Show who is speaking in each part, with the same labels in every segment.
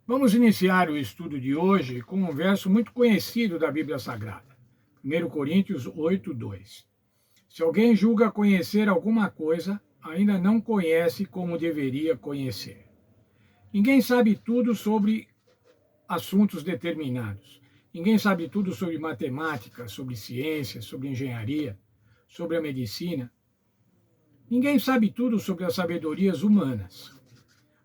Speaker 1: Vamos iniciar o estudo de hoje com um verso muito conhecido da Bíblia Sagrada, 1 Coríntios 8:2. Se alguém julga conhecer alguma coisa, ainda não conhece como deveria conhecer. Ninguém sabe tudo sobre assuntos determinados. Ninguém sabe tudo sobre matemática, sobre ciência, sobre engenharia, sobre a medicina. Ninguém sabe tudo sobre as sabedorias humanas.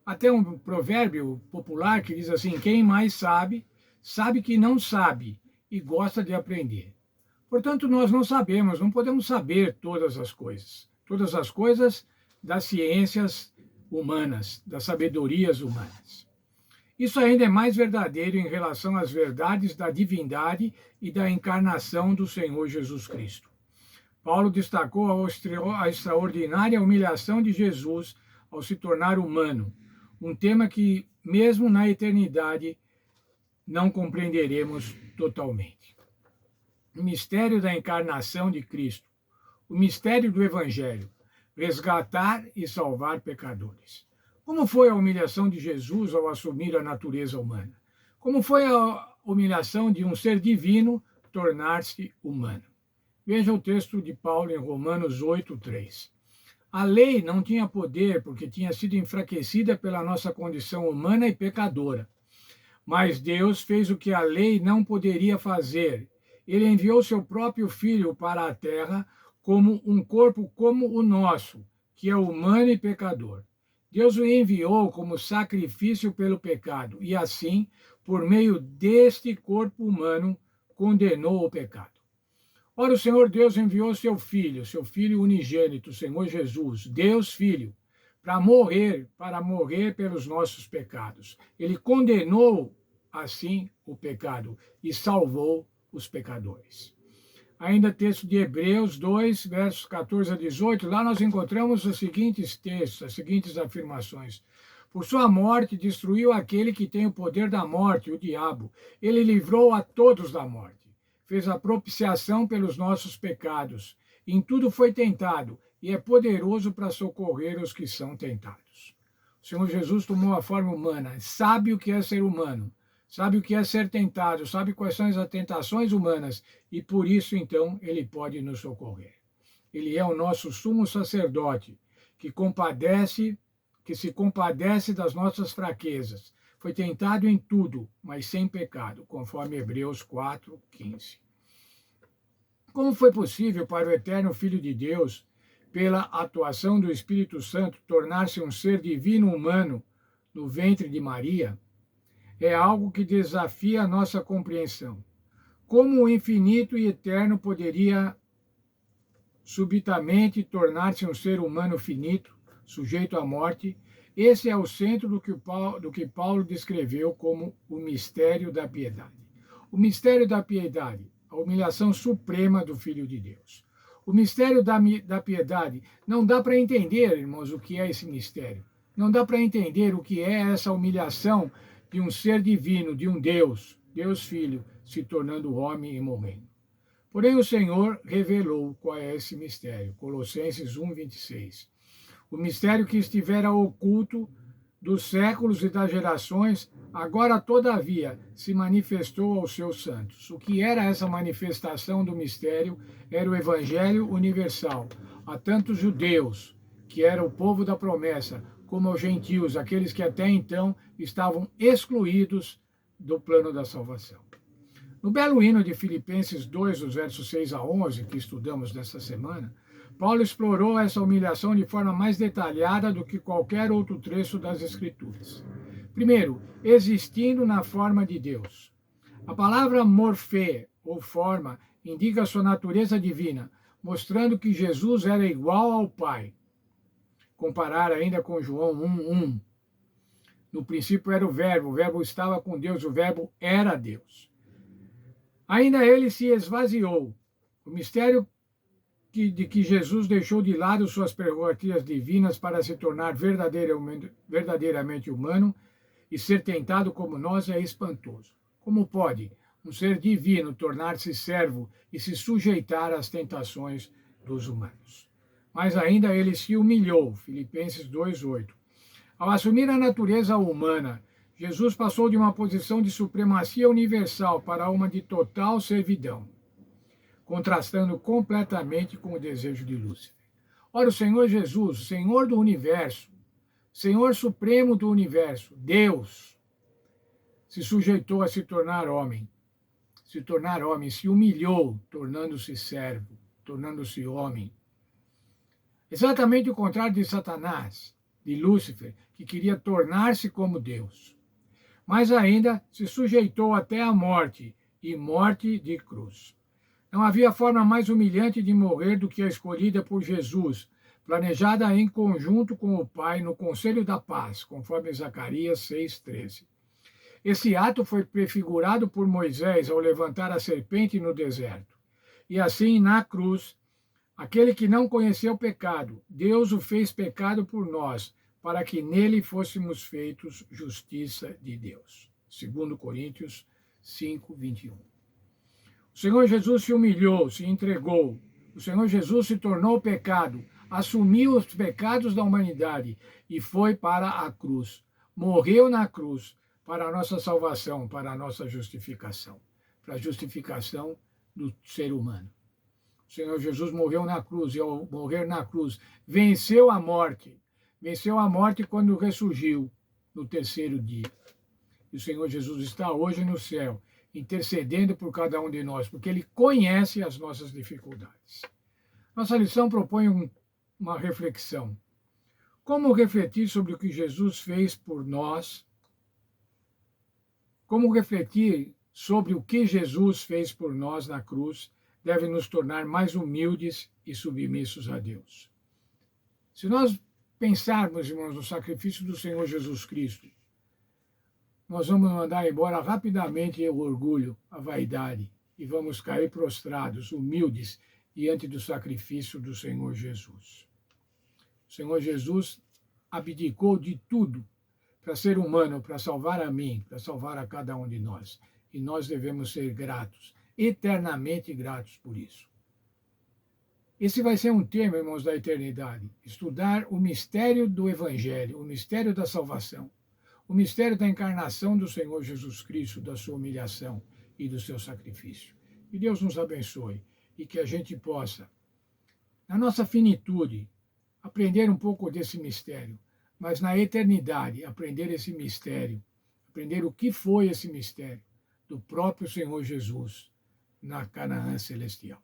Speaker 1: Até um provérbio popular que diz assim: quem mais sabe, sabe que não sabe e gosta de aprender. Portanto, nós não sabemos, não podemos saber todas as coisas das ciências humanas, das sabedorias humanas. Isso ainda é mais verdadeiro em relação às verdades da divindade e da encarnação do Senhor Jesus Cristo. Paulo destacou a extraordinária humilhação de Jesus ao se tornar humano, um tema que, mesmo na eternidade, não compreenderemos totalmente. O mistério da encarnação de Cristo, o mistério do Evangelho, resgatar e salvar pecadores. Como foi a humilhação de Jesus ao assumir a natureza humana? Como foi a humilhação de um ser divino tornar-se humano? Veja o texto de Paulo em Romanos 8:3. A lei não tinha poder porque tinha sido enfraquecida pela nossa condição humana e pecadora. Mas Deus fez o que a lei não poderia fazer. Ele enviou seu próprio filho para a terra como um corpo como o nosso, que é humano e pecador. Deus o enviou como sacrifício pelo pecado e assim, por meio deste corpo humano, condenou o pecado. Ora, o Senhor Deus enviou seu Filho unigênito, Senhor Jesus, Deus Filho, para morrer pelos nossos pecados. Ele condenou, assim, o pecado e salvou os pecadores. Ainda texto de Hebreus 2, versos 14 a 18, lá nós encontramos os seguintes textos, as seguintes afirmações. Por sua morte, destruiu aquele que tem o poder da morte, o diabo. Ele livrou a todos da morte. Fez a propiciação pelos nossos pecados. Em tudo foi tentado e é poderoso para socorrer os que são tentados. O Senhor Jesus tomou a forma humana, sabe o que é ser humano, sabe o que é ser tentado, sabe quais são as tentações humanas e por isso, então, ele pode nos socorrer. Ele é o nosso sumo sacerdote que se compadece das nossas fraquezas. Foi tentado em tudo, mas sem pecado, conforme Hebreus 4:15. Como foi possível para o eterno Filho de Deus, pela atuação do Espírito Santo, tornar-se um ser divino humano no ventre de Maria? É algo que desafia a nossa compreensão. Como o infinito e eterno poderia subitamente tornar-se um ser humano finito, sujeito à morte? Esse é o centro do que Paulo descreveu como o mistério da piedade. O mistério da piedade, a humilhação suprema do Filho de Deus. O mistério da piedade, não dá para entender, irmãos, o que é esse mistério. Não dá para entender o que é essa humilhação de um ser divino, de um Deus, Deus Filho, se tornando homem e morrendo. Porém, o Senhor revelou qual é esse mistério. Colossenses 1:26. O mistério que estivera oculto dos séculos e das gerações, agora, todavia, se manifestou aos seus santos. O que era essa manifestação do mistério? Era o Evangelho universal, a tantos judeus, que era o povo da promessa, como aos gentios, aqueles que até então estavam excluídos do plano da salvação. No belo hino de Filipenses 2, os versos 6 a 11, que estudamos nesta semana, Paulo explorou essa humilhação de forma mais detalhada do que qualquer outro trecho das Escrituras. Primeiro, existindo na forma de Deus. A palavra morfê, ou forma, indica sua natureza divina, mostrando que Jesus era igual ao Pai. Comparar ainda com João 1:1. No princípio era o verbo estava com Deus, o verbo era Deus. Ainda ele se esvaziou. O mistério de que Jesus deixou de lado suas prerrogativas divinas para se tornar verdadeiramente humano e ser tentado como nós é espantoso. Como pode um ser divino tornar-se servo e se sujeitar às tentações dos humanos? Mas ainda ele se humilhou, Filipenses 2:8. Ao assumir a natureza humana, Jesus passou de uma posição de supremacia universal para uma de total servidão, contrastando completamente com o desejo de Lúcifer. Ora, o Senhor Jesus, Senhor do universo, Senhor supremo do universo, Deus, se sujeitou a se tornar homem, se humilhou, tornando-se servo, tornando-se homem. Exatamente o contrário de Satanás, de Lúcifer, que queria tornar-se como Deus. Mas ainda se sujeitou até à morte, e morte de cruz. Não havia forma mais humilhante de morrer do que a escolhida por Jesus, planejada em conjunto com o Pai no Conselho da Paz, conforme Zacarias 6,13. Esse ato foi prefigurado por Moisés ao levantar a serpente no deserto. E assim, na cruz, aquele que não conheceu pecado, Deus o fez pecado por nós, para que nele fôssemos feitos justiça de Deus. 2 Coríntios 5, 21. O Senhor Jesus se humilhou, se entregou. O Senhor Jesus se tornou pecado, assumiu os pecados da humanidade e foi para a cruz. Morreu na cruz para a nossa salvação, para a nossa justificação, para a justificação do ser humano. O Senhor Jesus morreu na cruz e, ao morrer na cruz, venceu a morte. Venceu a morte quando ressurgiu no terceiro dia. E o Senhor Jesus está hoje no céu, intercedendo por cada um de nós, porque Ele conhece as nossas dificuldades. Nossa lição propõe uma reflexão. Como refletir sobre o que Jesus fez por nós? Como refletir sobre o que Jesus fez por nós na cruz deve nos tornar mais humildes e submissos a Deus. Se nós pensarmos, irmãos, no sacrifício do Senhor Jesus Cristo, nós vamos mandar embora rapidamente o orgulho, a vaidade, e vamos cair prostrados, humildes, diante do sacrifício do Senhor Jesus. O Senhor Jesus abdicou de tudo para ser humano, para salvar a mim, para salvar a cada um de nós. E nós devemos ser gratos, eternamente gratos por isso. Esse vai ser um tema, irmãos, da eternidade. Estudar o mistério do Evangelho, o mistério da salvação, o mistério da encarnação do Senhor Jesus Cristo, da sua humilhação e do seu sacrifício. Que Deus nos abençoe e que a gente possa, na nossa finitude, aprender um pouco desse mistério, mas na eternidade, aprender esse mistério, aprender o que foi esse mistério do próprio Senhor Jesus na Canaã celestial.